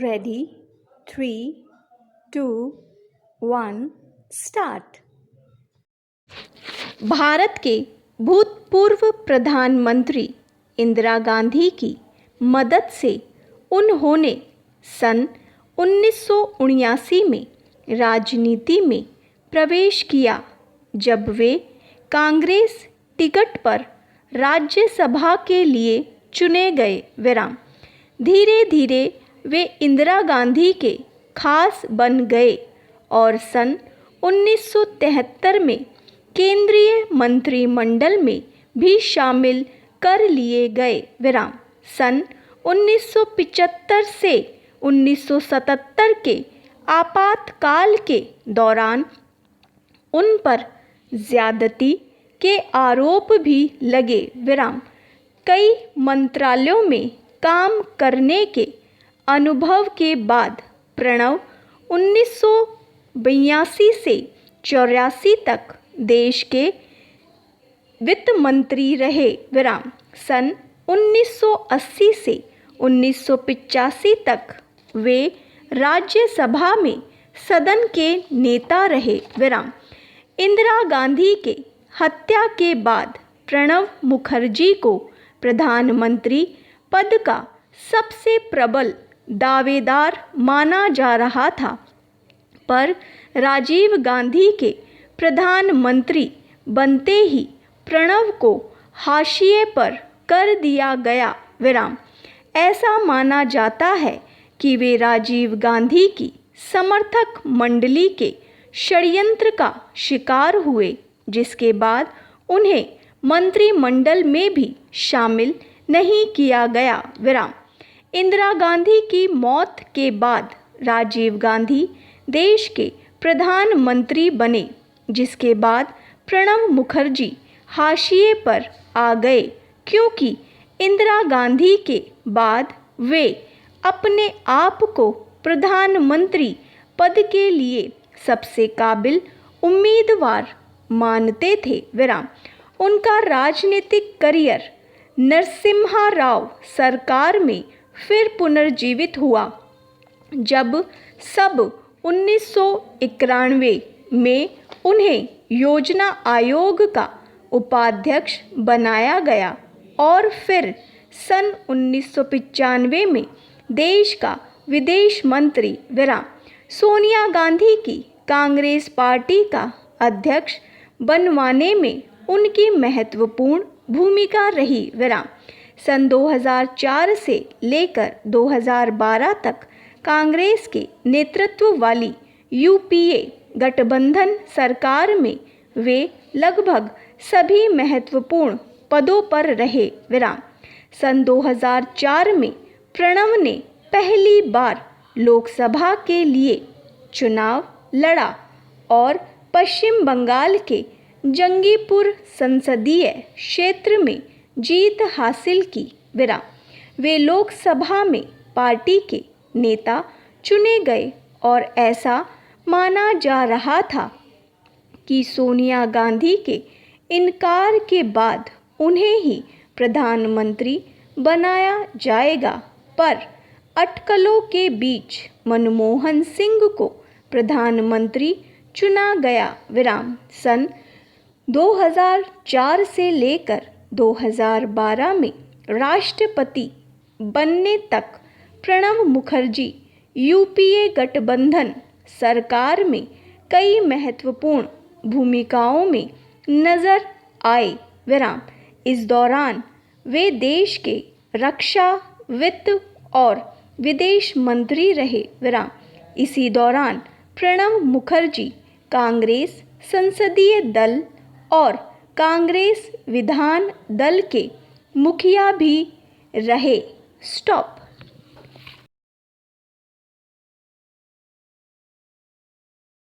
Ready 3 2 1 start. Bharat के भूतपूर्व प्रधानमंत्री इंदिरा गांधी की मदद से उन्होंने सन 1979 में राजनीति में प्रवेश किया, जब वे कांग्रेस टिकट पर राज्यसभा के लिए चुने गए। धीरे धीरे वे इंदिरा गांधी के खास बन गए और सन 1973 में केंद्रीय मंत्रिमंडल में भी शामिल कर लिए गए। सन 1975 से 1977 के आपातकाल के दौरान उन पर ज्यादती के आरोप भी लगे। कई मंत्रालयों में काम करने के अनुभव के बाद प्रणव 1982 से 84 तक देश के वित्त मंत्री रहे। सन 1980 से 1985 तक वे राज्यसभा में सदन के नेता रहे। इंदिरा गांधी के हत्या के बाद प्रणब मुखर्जी को प्रधानमंत्री पद का सबसे प्रबल दावेदार माना जा रहा था, पर राजीव गांधी के प्रधानमंत्री बनते ही प्रणब को हाशिए पर कर दिया गया। ऐसा माना जाता है कि वे राजीव गांधी की समर्थक मंडली के षड्यंत्र का शिकार हुए, जिसके बाद उन्हें मंत्रिमंडल में भी शामिल नहीं किया गया। इंदिरा गांधी की मौत के बाद राजीव गांधी देश के प्रधानमंत्री बने, जिसके बाद प्रणब मुखर्जी हाशिए पर आ गए, क्योंकि इंदिरा गांधी के बाद वे अपने आप को प्रधानमंत्री पद के लिए सबसे काबिल उम्मीदवार मानते थे। उनका राजनीतिक करियर नरसिम्हा राव सरकार में फिर पुनर्जीवित हुआ, जब सब 1991 में उन्हें योजना आयोग का उपाध्यक्ष बनाया गया और फिर सन 1995 में देश का विदेश मंत्री। सोनिया गांधी की कांग्रेस पार्टी का अध्यक्ष बनवाने में उनकी महत्वपूर्ण भूमिका रही। सन 2004 से लेकर 2012 तक कांग्रेस के नेतृत्व वाली यूपीए गठबंधन सरकार में वे लगभग सभी महत्वपूर्ण पदों पर रहे। सन 2004 में प्रणब ने पहली बार लोकसभा के लिए चुनाव लड़ा और पश्चिम बंगाल के जंगीपुर संसदीय क्षेत्र में जीत हासिल की। वे लोकसभा में पार्टी के नेता चुने गए और ऐसा माना जा रहा था कि सोनिया गांधी के इनकार के बाद उन्हें ही प्रधानमंत्री बनाया जाएगा, पर अटकलों के बीच मनमोहन सिंह को प्रधानमंत्री चुना गया। सन 2004 से लेकर 2012 में राष्ट्रपति बनने तक प्रणब मुखर्जी यूपीए गठबंधन सरकार में कई महत्वपूर्ण भूमिकाओं में नजर आए। इस दौरान वे देश के रक्षा, वित्त और विदेश मंत्री रहे। इसी दौरान प्रणब मुखर्जी कांग्रेस संसदीय दल और कांग्रेस विधान दल के मुखिया भी रहे। स्टॉप।